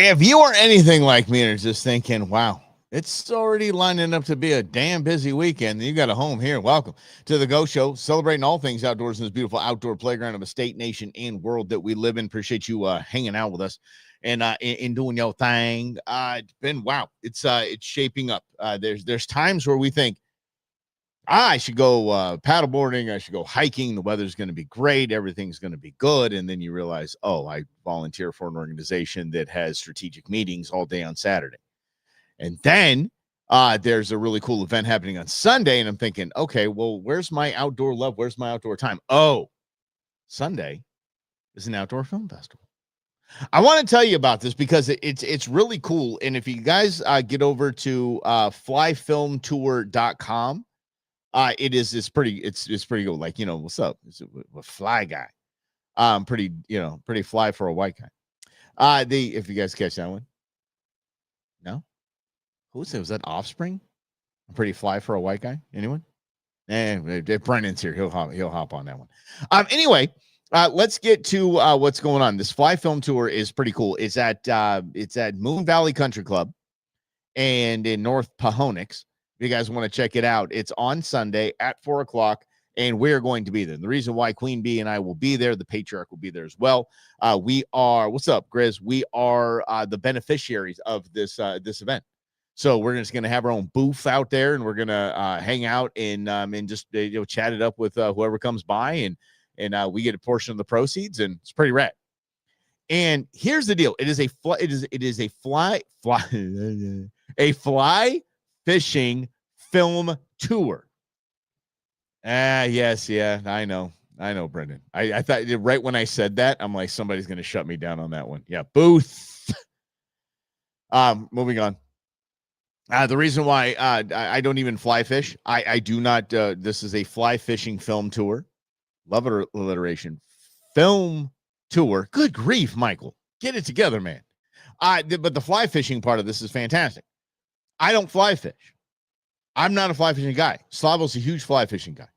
If you are anything like me and are just thinking, wow, it's already lining up to be a damn busy weekend, you got a home here. Welcome to the Go Show, celebrating all things outdoors in this beautiful outdoor playground of a state, nation, and world that we live in. Appreciate you hanging out with us and in doing your thing. It's been wow. It's shaping up. There's times where we think, I should go paddleboarding. I should go hiking. The weather's going to be great. Everything's going to be good. And then you realize, oh, I volunteer for an organization that has strategic meetings all day on Saturday. And then there's a really cool event happening on Sunday. And I'm thinking, okay, well, where's my outdoor love? Where's my outdoor time? Oh, Sunday is an outdoor film festival. I want to tell you about this because it's really cool. And if you guys get over to flyfilmtour.com, it's pretty cool. Like, what's up? It's a fly guy. Pretty fly for a white guy. If you guys catch that one. No? Who was it? Was that Offspring? Pretty fly for a white guy? Anyone? If Brennan's here, he'll hop on that one. Anyway, let's get to what's going on. This Fly Film Tour is pretty cool. It's at Moon Valley Country Club and in North Pahonix. If you guys want to check it out, it's on Sunday at 4:00, and we're going to be there. The reason why Queen Bee and I will be there, the patriarch will be there as well. We are, what's up, Grizz? We are the beneficiaries of this event. So we're just going to have our own booth out there, and we're going to hang out and just chat it up with whoever comes by, and we get a portion of the proceeds, and it's pretty rad. And here's the deal: it is a fly fishing film tour. Yes, yeah, I know, Brendan. I thought right when I said that, I'm like, somebody's going to shut me down on that one. Yeah, booth. Moving on. The reason why I don't even fly fish, I do not. This is a fly fishing film tour. Love it, alliteration. Film tour. Good grief, Michael, get it together, man. But the fly fishing part of this is fantastic. I don't fly fish. I'm not a fly fishing guy. Slavo's a huge fly fishing guy.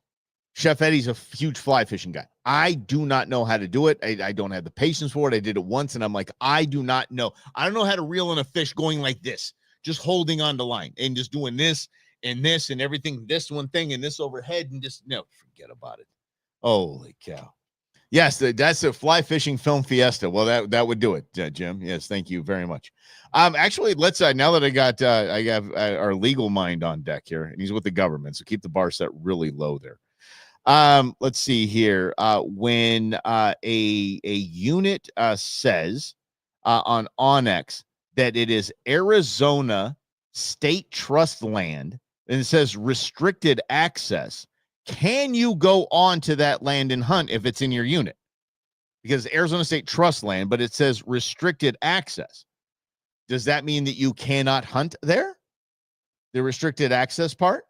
Chef Eddie's a huge fly fishing guy. I do not know how to do it. I don't have the patience for it. I did it once, and I'm like, I do not know. I don't know how to reel in a fish going like this, just holding on the line and just doing this and everything, this one thing and this overhead, and just, no, forget about it. Holy cow. Yes, that's a fly fishing film fiesta. Well, that would do it, Jim. Yes, thank you very much. Actually, let's now that I have our legal mind on deck here, and he's with the government, so keep the bar set really low there. Let's see here. When a unit says on Onyx that it is Arizona state trust land, and it says restricted access, can you go on to that land and hunt if it's in your unit? Because Arizona State Trust land, but it says restricted access. Does that mean that you cannot hunt there? The restricted access part?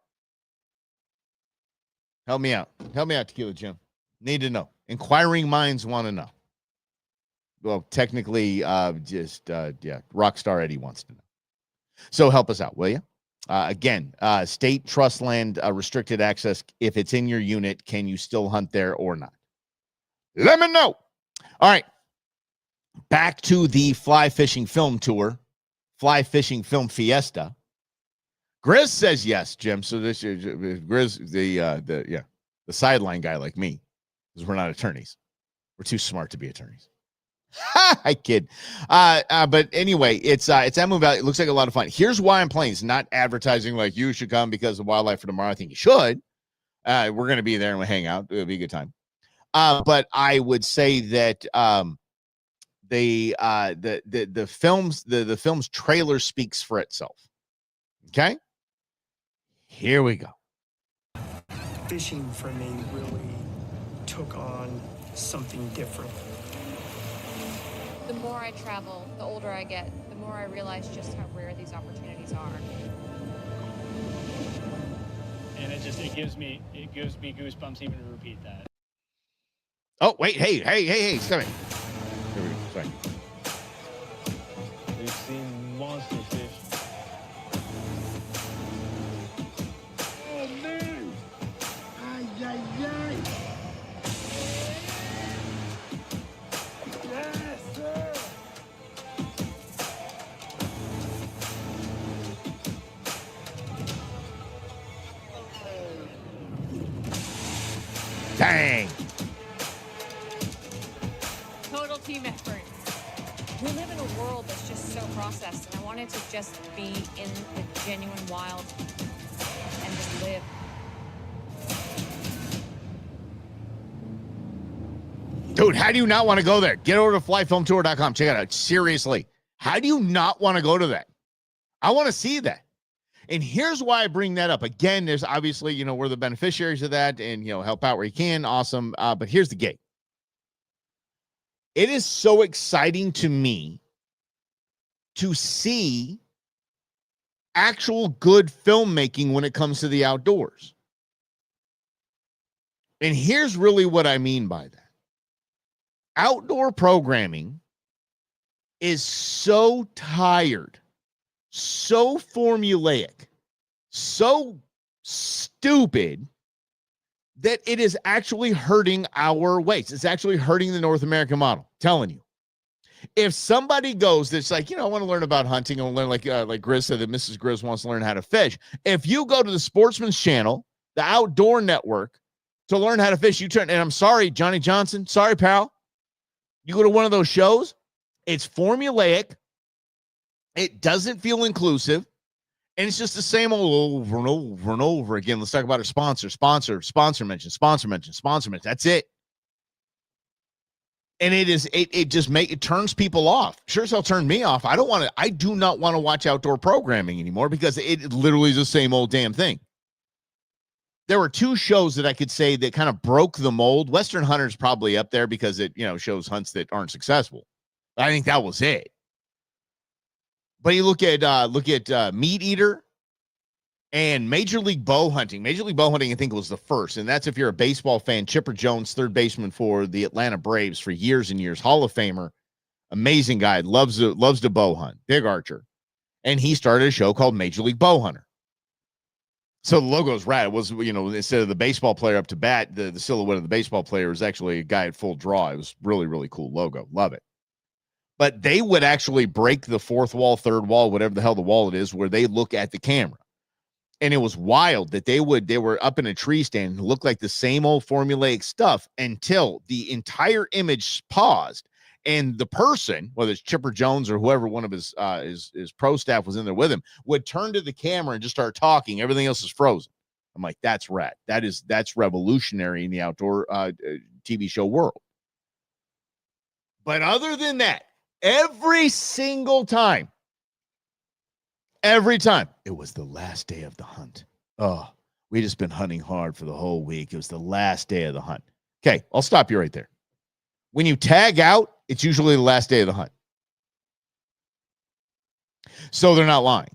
Help me out. Help me out, Tequila Jim. Need to know. Inquiring minds want to know. Well, technically, Rockstar Eddie wants to know. So help us out, will you? Again, state trust land, restricted access. If it's in your unit, can you still hunt there or not? Let me know. All right. Back to the fly fishing film tour, fly fishing film fiesta. Grizz says yes, Jim. So this is Grizz, the sideline guy like me, because we're not attorneys. We're too smart to be attorneys. I kid. But anyway, it's at Moon Valley. It looks like a lot of fun. Here's why I'm playing. It's not advertising like you should come because of Wildlife for Tomorrow. I think you should. We're going to be there and we'll hang out. It'll be a good time. But I would say that the film's trailer speaks for itself. Okay? Here we go. Fishing for me really took on something different. The more I travel, the older I get, the more I realize just how rare these opportunities are. And it gives me goosebumps even to repeat that. Oh, wait, hey, stop it. Here we go. Sorry. We've seen monster fish. Oh man! Ay, ay, ay! Yes, sir! Bang. Total team effort. We live in a world that's just so processed, and I wanted to just be in the genuine wild and just live. Dude, how do you not want to go there? Get over to flyfilmtour.com. Check it out. Seriously. How do you not want to go to that? I want to see that. And here's why I bring that up. Again, there's obviously, you know, we're the beneficiaries of that and, you know, help out where you can. Awesome. But here's the gig. It is so exciting to me to see actual good filmmaking when it comes to the outdoors. And here's really what I mean by that. Outdoor programming is so tired, so formulaic, so stupid that it is actually hurting our ways. It's actually hurting the North American model. Telling you. If somebody goes that's like, you know, I want to learn about hunting, I want to learn like Grizz said that Mrs. Grizz wants to learn how to fish. If you go to the Sportsman's Channel, the Outdoor Network, to learn how to fish, you turn, and I'm sorry, Johnny Johnson, sorry, pal. You go to one of those shows, it's formulaic, it doesn't feel inclusive, and it's just the same old over and over and over again. Let's talk about our sponsor mention. That's it. And it turns people off. Sure as hell turned me off. I do not want to watch outdoor programming anymore because it literally is the same old damn thing. There were two shows that I could say that kind of broke the mold. Western Hunter's probably up there because it, you know, shows hunts that aren't successful. I think that was it. But you look at Meat Eater and Major League Bow Hunting. Major League Bow Hunting, I think, was the first, and that's if you're a baseball fan. Chipper Jones, third baseman for the Atlanta Braves for years and years, Hall of Famer, amazing guy, loves to bow hunt, big archer, and he started a show called Major League Bow Hunter. So the logo's rad. It was, you know, instead of the baseball player up to bat, the silhouette of the baseball player was actually a guy at full draw. It was really, really cool logo. Love it. But they would actually break the fourth wall, third wall, whatever the hell the wall it is, where they look at the camera. And it was wild that they were up in a tree stand and looked like the same old formulaic stuff until the entire image paused. And the person, whether it's Chipper Jones or whoever one of his pro staff was in there with him, would turn to the camera and just start talking. Everything else is frozen. I'm like, that's rad. That's revolutionary in the outdoor TV show world. But other than that, every single time, it was the last day of the hunt. Oh, we just been hunting hard for the whole week. It was the last day of the hunt. Okay, I'll stop you right there. When you tag out, it's usually the last day of the hunt. So they're not lying.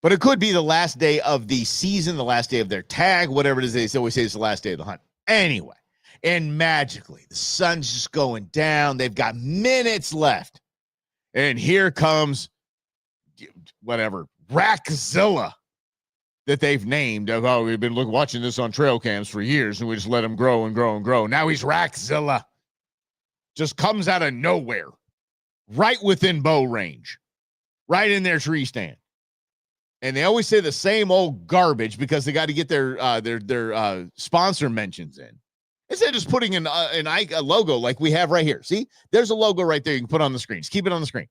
But it could be the last day of the season, the last day of their tag, whatever it is. They always say it's the last day of the hunt. Anyway, and magically, the sun's just going down. They've got minutes left. And here comes, whatever, Rackzilla that they've named. Oh, we've been watching this on trail cams for years, and we just let him grow and grow and grow. Now he's Rackzilla. Just comes out of nowhere, right within bow range, right in their tree stand. And they always say the same old garbage because they got to get their sponsor mentions in. Instead of just putting in a logo like we have right here. See, there's a logo right there you can put on the screen. Just keep it on the screen.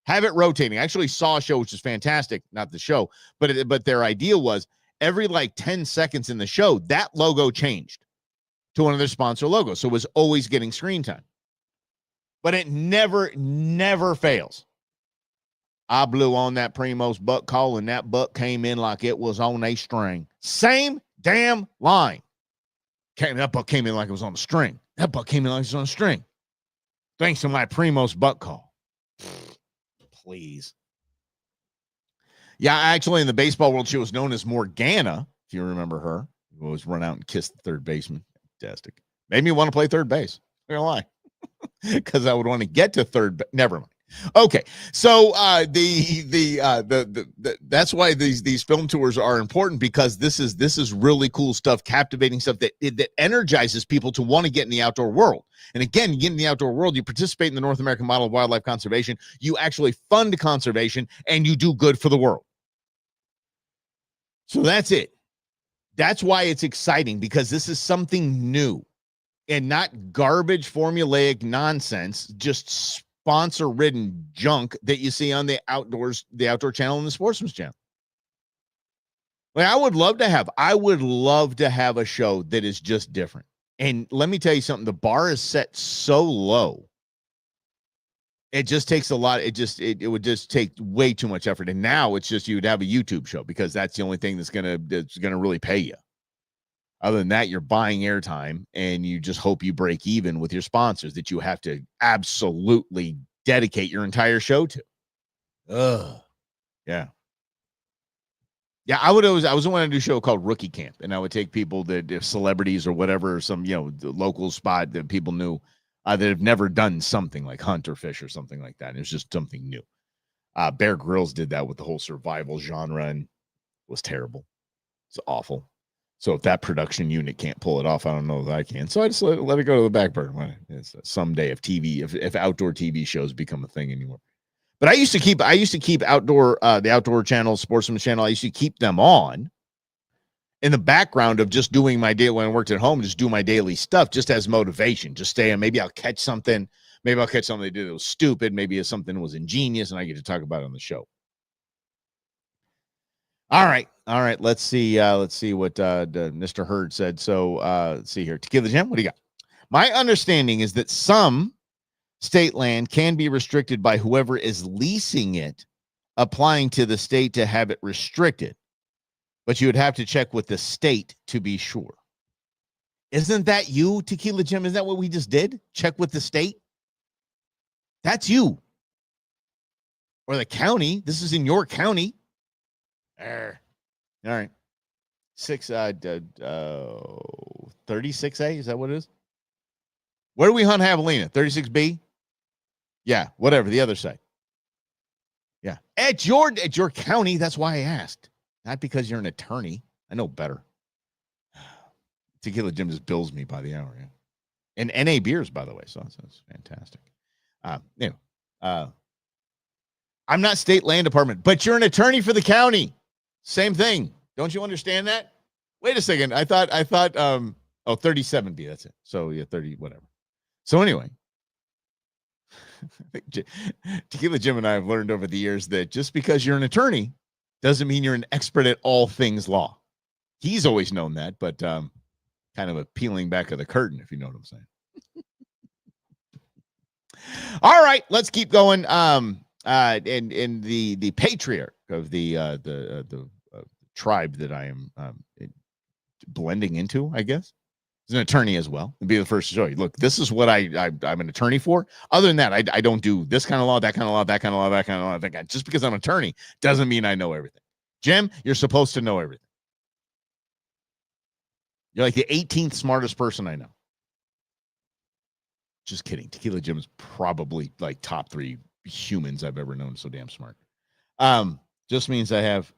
Have it rotating. I actually saw a show, which is fantastic. Not the show, but their idea was every like 10 seconds in the show, that logo changed to one of their sponsor logos. So it was always getting screen time. But it never fails. I blew on that Primos buck call, and that buck came in like it was on a string. Same damn line. That buck came in like it was on a string. That buck came in like it was on a string. Thanks to my Primos buck call. Please. Yeah, actually, in the baseball world, she was known as Morgana, if you remember her. Who always run out and kiss the third baseman. Fantastic. Made me want to play third base. I'm not gonna lie. Because I would want to get to third. Never mind. Okay, so that's why these film tours are important, because this is really cool stuff, captivating stuff that energizes people to want to get in the outdoor world. And again, you get in the outdoor world, you participate in the North American model of wildlife conservation, you actually fund conservation, and you do good for the world. So that's it. That's why it's exciting, because this is something new and not garbage formulaic nonsense, just sponsor ridden junk that you see on the outdoor channel and the sportsman's channel. Like, I would love to have a show that is just different. And let me tell you something, the bar is set so low. It just takes a lot. It would just take way too much effort. And now it's just, you'd have a YouTube show, because that's the only thing that's gonna really pay you. Other than that, you're buying airtime, and you just hope you break even with your sponsors that you have to absolutely dedicate your entire show to. Ugh. Yeah. Yeah, I was wanting to do a show called Rookie Camp, and I would take people that, if celebrities or whatever, some, the local spot that people knew that have never done something like hunt or fish or something like that. And it was just something new. Bear Grylls did that with the whole survival genre, and it was terrible. It's awful. So if that production unit can't pull it off, I don't know if I can. So I just let it go to the back burner. It's someday, if outdoor TV shows become a thing anymore. But I used to keep outdoor, the Outdoor Channel, Sportsman Channel. I used to keep them on in the background of just doing my day when I worked at home, just do my daily stuff, just as motivation. Just stay, and maybe I'll catch something. Maybe I'll catch something they did that was stupid. Maybe it's something that was ingenious, and I get to talk about it on the show. All right. Let's see what Mr. Hurd said. So let's see here. Tequila Jim, what do you got? My understanding is that some state land can be restricted by whoever is leasing it, applying to the state to have it restricted. But you would have to check with the state to be sure. Isn't that you, Tequila Jim? Isn't that what we just did? Check with the state? That's you. Or the county. This is in your county. All right. 36A, is that what it is? Where do we hunt javelina? 36B? Yeah, whatever, the other side. Yeah. At your county, that's why I asked. Not because you're an attorney. I know better. Tequila Jim just bills me by the hour, yeah. And NA beers, by the way, so that's fantastic. Anyway, I'm not state land department, but you're an attorney for the county. Same thing. Don't you understand that? Wait a second. I thought 37B, that's it. So yeah, 30, whatever. So anyway, Tequila Jim and I have learned over the years that just because you're an attorney doesn't mean you're an expert at all things law. He's always known that, but kind of a peeling back of the curtain, if you know what I'm saying. All right, let's keep going. And the patriarch of the tribe that I am blending into, I guess, is an attorney as well. And be the first to show you. Look, this is what I'm an attorney for. Other than that, I don't do this kind of law, that kind of law, that kind of law, that kind of law. That kind. Just because I'm an attorney doesn't mean I know everything. Jim, you're supposed to know everything. You're like the 18th smartest person I know. Just kidding. Tequila Jim is probably like top 3 humans I've ever known so damn smart. Just means I have.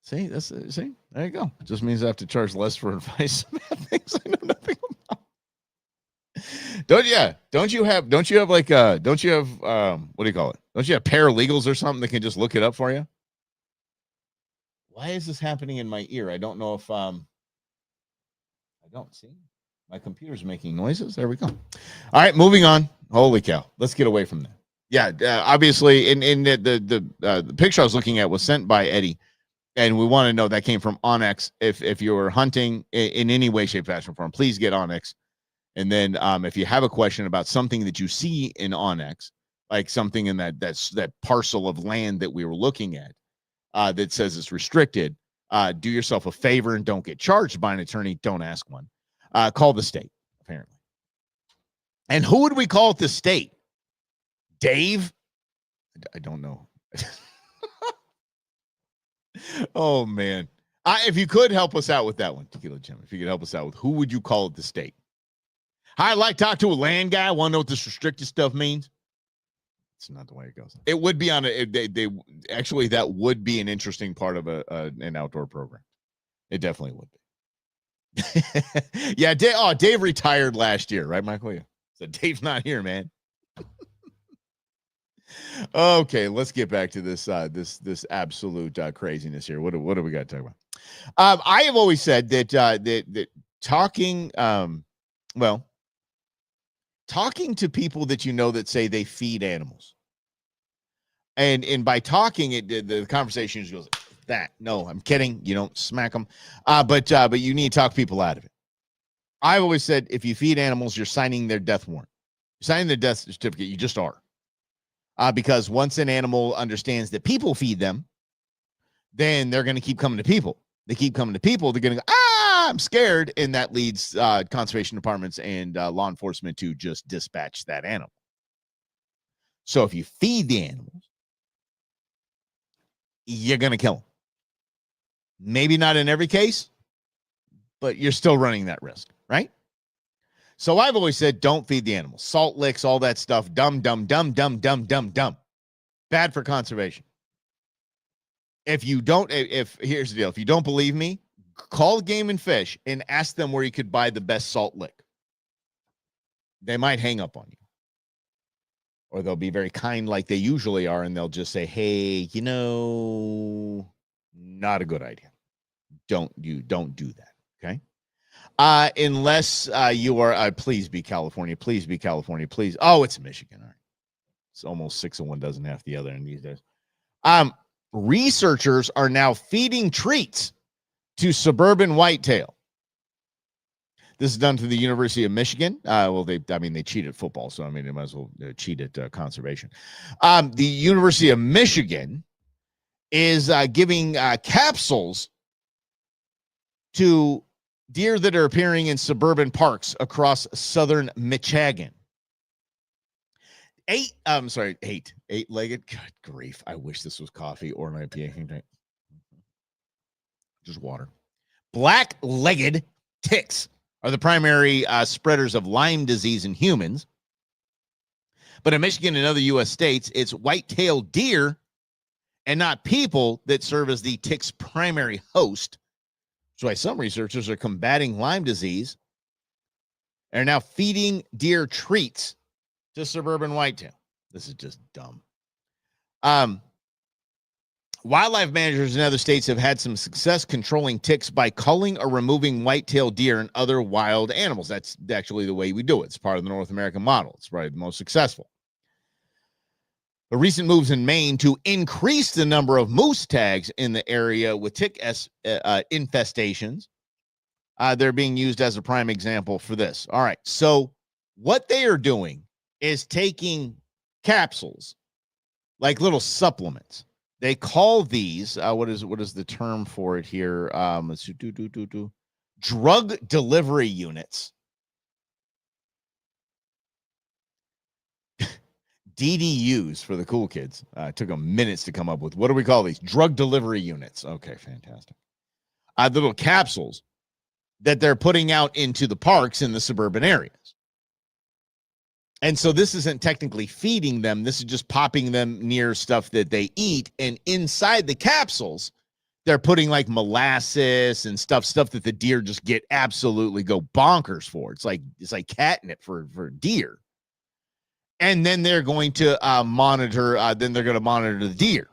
See, there you go. Just means I have to charge less for advice about things I know nothing about. Don't you have what do you call it? Don't you have paralegals or something that can just look it up for you? Why is this happening in my ear? I don't know if I don't see. My computer's making noises. There we go. All right, moving on. Holy cow. Let's get away from that. Yeah, obviously, in the picture I was looking at was sent by Eddie, and we want to know that came from Onyx. If you're hunting in any way, shape, fashion, form, please get Onyx. And then if you have a question about something that you see in Onyx, like something in that parcel of land that we were looking at that says it's restricted, do yourself a favor and don't get charged by an attorney. Don't ask one. Call the state, apparently. And who would we call at the state? Dave? I don't know. Oh, man. If you could help us out with that one, Tequila Jim, if you could help us out with who would you call at the state? Hi, I'd like to talk to a land guy. I want to know what this restricted stuff means. It's not the way it goes. It would be on actually, that would be an interesting part of an outdoor program. It definitely would be. Yeah, Dave retired last year, right, Michael? Yeah. So Dave's not here, man. Okay, let's get back to this this absolute craziness here. What do we got to talk about? I have always said that that talking well, talking to people that you know that say they feed animals, and by talking it, the conversation just goes that. No, I'm kidding. You don't smack them, but you need to talk people out of it. I've always said if you feed animals, you're signing their death warrant. You're signing their death certificate. You just are. Because once an animal understands that people feed them, then they're going to keep coming to people. They keep coming to people. They're going to go, I'm scared. And that leads conservation departments and law enforcement to just dispatch that animal. So if you feed the animals, you're going to kill them. Maybe not in every case, but you're still running that risk, right? So I've always said, don't feed the animals. Salt licks, all that stuff. Dumb. Bad for conservation. If here's the deal. If you don't believe me, call Game and Fish and ask them where you could buy the best salt lick. They might hang up on you. Or they'll be very kind like they usually are, and they'll just say, hey, not a good idea. Don't do that, okay? Unless you are, please be California. Please be California. Please. Oh, it's Michigan. All right. It's almost 6 of one doesn't half the other in these days. Researchers are now feeding treats to suburban whitetail. This is done through the University of Michigan. They cheat at football, so they might as well cheat at conservation. The University of Michigan is giving capsules to deer that are appearing in suburban parks across southern Michigan. Eight-legged. Good grief. I wish this was coffee or an IPA. Just water. Black-legged ticks are the primary spreaders of Lyme disease in humans. But in Michigan and other U.S. states, it's white-tailed deer and not people that serve as the tick's primary host. That's why some researchers are combating Lyme disease and are now feeding deer treats to suburban whitetail. This is just dumb. Wildlife managers in other states have had some success controlling ticks by culling or removing white-tailed deer and other wild animals. That's actually the way we do it. It's part of the North American model. It's probably the most successful. The recent moves in Maine to increase the number of moose tags in the area with tick infestations, they're being used as a prime example for this. All right, so what they are doing is taking capsules, like little supplements. They call these, what is the term for it here? Drug delivery units. DDUs for the cool kids. Took them minutes to come up with. What do we call these? Drug delivery units. Okay, fantastic. The little capsules that they're putting out into the parks in the suburban areas. And so this isn't technically feeding them. This is just popping them near stuff that they eat. And inside the capsules, they're putting like molasses and stuff that the deer just get absolutely go bonkers for. It's like catnip for deer. And then they're going to monitor the deer.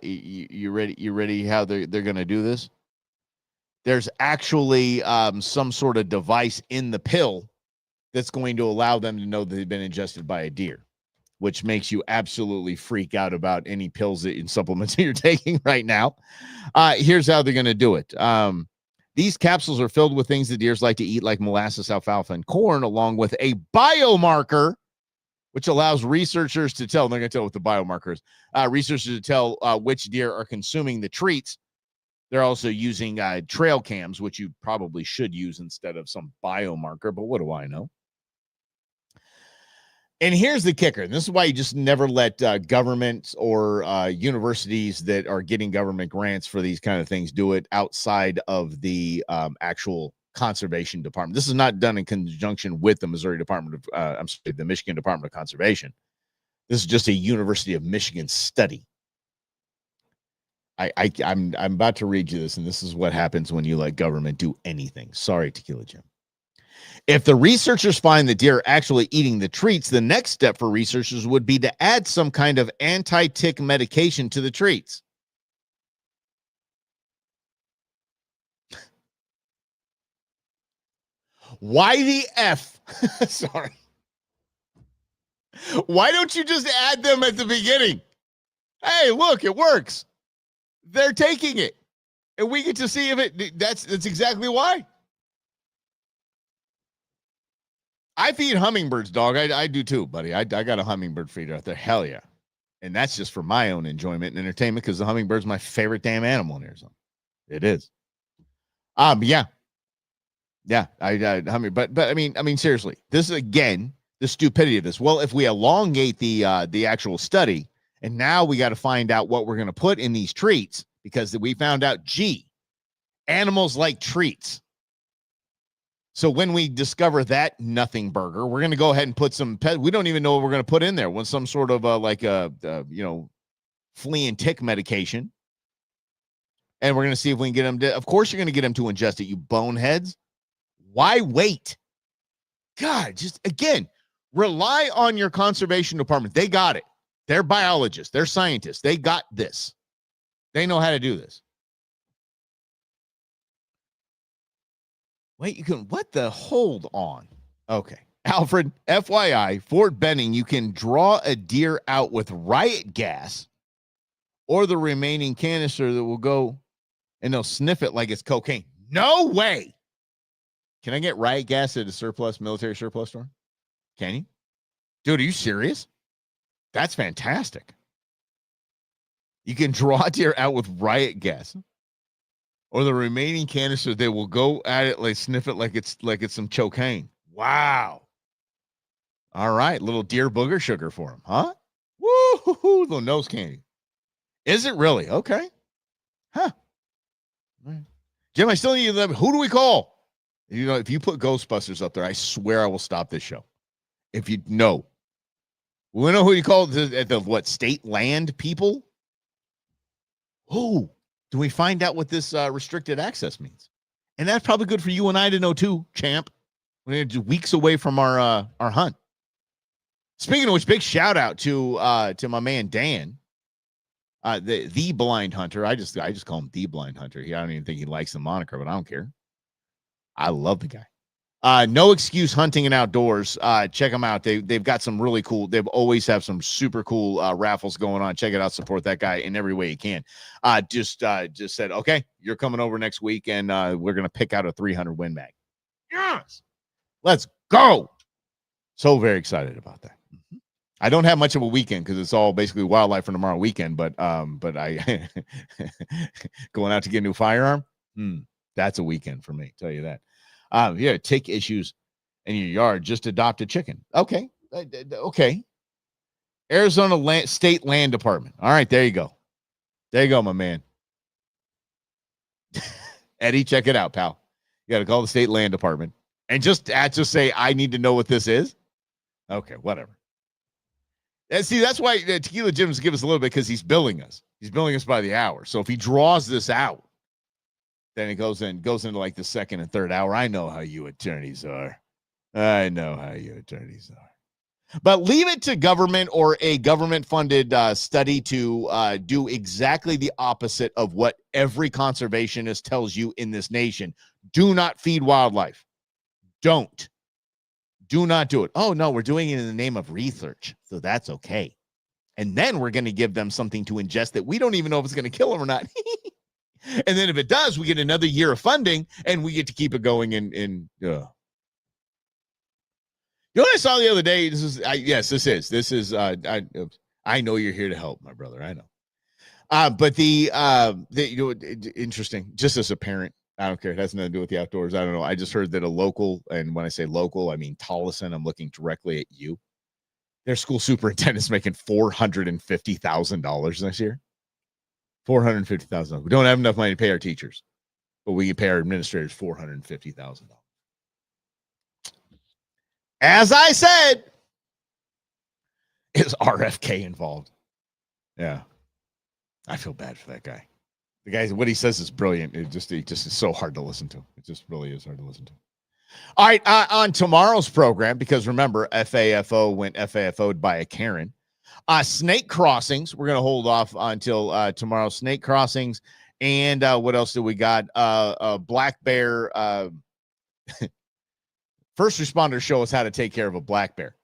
You ready how they're going to do this? There's actually some sort of device in the pill that's going to allow them to know that they've been ingested by a deer, which makes you absolutely freak out about any pills and supplements that you're taking right now. Here's how they're going to do it. These capsules are filled with things that deers like to eat, like molasses, alfalfa, and corn, along with a biomarker, which allows researchers to tell, they're going to tell what the biomarker is, researchers to tell which deer are consuming the treats. They're also using trail cams, which you probably should use instead of some biomarker, but what do I know? And here's the kicker. This is why you just never let governments or universities that are getting government grants for these kind of things do it outside of the actual conservation department. This is not done in conjunction with the the Michigan Department of Conservation. This is just a University of Michigan study. I'm about to read you this, and this is what happens when you let government do anything. Sorry, Tequila Jim. If the researchers find the deer are actually eating the treats, the next step for researchers would be to add some kind of anti-tick medication to the treats. Why the F? Sorry. Why don't you just add them at the beginning? Hey, look, it works. They're taking it. And we get to see if that's exactly why. I feed hummingbirds, dog. I do too, buddy. I got a hummingbird feeder out there. Hell yeah. And that's just for my own enjoyment and entertainment because the hummingbird's my favorite damn animal in Arizona. It is. Yeah. Yeah, but I mean, seriously, this is again the stupidity of this. Well, if we elongate the actual study, and now we got to find out what we're going to put in these treats because we found out, gee, animals like treats. So when we discover that nothing burger, we're going to go ahead and put some we don't even know what we're going to put in there. With some sort of flea and tick medication, and we're going to see if we can get them to. Of course, you're going to get them to ingest it, you boneheads. Why wait? God, just again, rely on your conservation department. They got it. They're biologists. They're scientists. They got this. They know how to do this. Wait, you can, what the, hold on. Okay. Alfred, FYI, Fort Benning, you can draw a deer out with riot gas or the remaining canister that will go and they'll sniff it like it's cocaine. No way. Can I get riot gas at a military surplus store? Can you? Dude, are you serious? That's fantastic. You can draw a deer out with riot gas. Or the remaining canister, they will go at it, like sniff it like it's some cocaine. Wow. All right, little deer booger sugar for him, huh? Woo-hoo-hoo, little nose candy. Is it really? Okay. Huh. All right. Jim, I still need you. Who do we call? You know, if you put Ghostbusters up there, I swear I will stop this show. If you know. We know who you call at the what, state land people? Who? Do we find out what this restricted access means? And that's probably good for you and I to know too, champ. We're weeks away from our hunt. Speaking of which, big shout out to my man Dan, the blind hunter. I just call him the blind hunter. I don't even think he likes the moniker, but I don't care. I love the guy. No Excuse Hunting and Outdoors. Check them out. They've got some really cool. They've always have some super cool raffles going on. Check it out. Support that guy in every way you can. Just said, okay, you're coming over next week, and we're gonna pick out a 300 win bag. Yes, let's go. So very excited about that. I don't have much of a weekend because it's all basically wildlife for tomorrow weekend. But I going out to get a new firearm. That's a weekend for me. Tell you that. Yeah, tick issues in your yard, just adopt a chicken. Okay. Okay. Arizona State Land Department. All right, there you go. There you go, my man. Eddie, check it out, pal. You got to call the State Land Department and just say, I need to know what this is. Okay, whatever. And see, that's why Tequila Jim's give us a little bit because he's billing us. He's billing us by the hour. So if he draws this out, then it goes into like the second and third hour. I know how you attorneys are. I know how you attorneys are. But leave it to government or a government-funded study to do exactly the opposite of what every conservationist tells you in this nation. Do not feed wildlife. Don't. Do not do it. Oh, no, we're doing it in the name of research, so that's okay. And then we're going to give them something to ingest that we don't even know if it's going to kill them or not. And then if it does, we get another year of funding, and we get to keep it going. You know what I saw the other day? This is. I know you're here to help, my brother. I know. But interesting. Just as a parent, I don't care. It has nothing to do with the outdoors. I don't know. I just heard that a local, and when I say local, I mean Tolleson. I'm looking directly at you. Their school superintendent's making $450,000 this year. $450,000. We don't have enough money to pay our teachers, but we can pay our administrators $450,000. As I said, is RFK involved? Yeah, I feel bad for that guy. The guy, what he says is brilliant. It just is so hard to listen to. It just really is hard to listen to. All right, on tomorrow's program, because remember, FAFO went FAFO'd by a Karen. Snake crossings. We're going to hold off until tomorrow. Snake crossings. And what else do we got? Black bear. First responders show us how to take care of a black bear.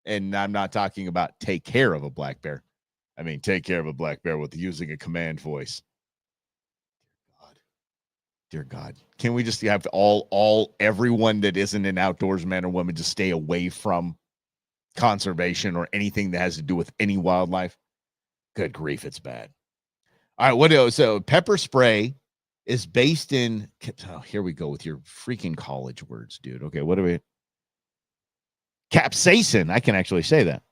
And I'm not talking about take care of a black bear. I mean, take care of a black bear with using a command voice. Dear God, can we just have everyone that isn't an outdoors man or woman just stay away from conservation or anything that has to do with any wildlife? Good grief, it's bad. All right, what else? So pepper spray is based in, oh, here we go with your freaking college words, dude. Okay, what do we? Capsaicin, I can actually say that,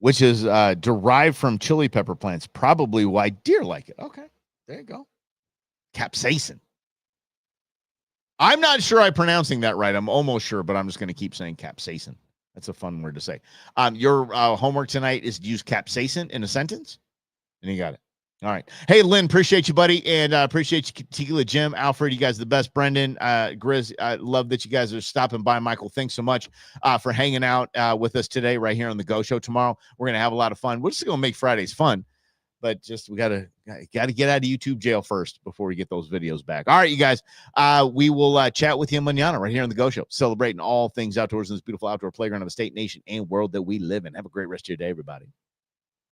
which is derived from chili pepper plants, probably why deer like it. Okay, there you go. Capsaicin. I'm not sure I'm pronouncing that right. I'm almost sure, but I'm just going to keep saying capsaicin. That's a fun word to say. Your homework tonight is to use capsaicin in a sentence, and you got it. All right. Hey, Lynn, appreciate you, buddy, and appreciate you, Tequila Jim, Alfred. You guys are the best. Brendan, Grizz, I love that you guys are stopping by. Michael, thanks so much for hanging out with us today right here on the Go Show. Tomorrow, we're going to have a lot of fun. We're just going to make Fridays fun, but just we got to get out of YouTube jail first before we get those videos back. All right, you guys, we will chat with you mañana right here on the Go Show, celebrating all things outdoors in this beautiful outdoor playground of the state, nation, and world that we live in. Have a great rest of your day, everybody.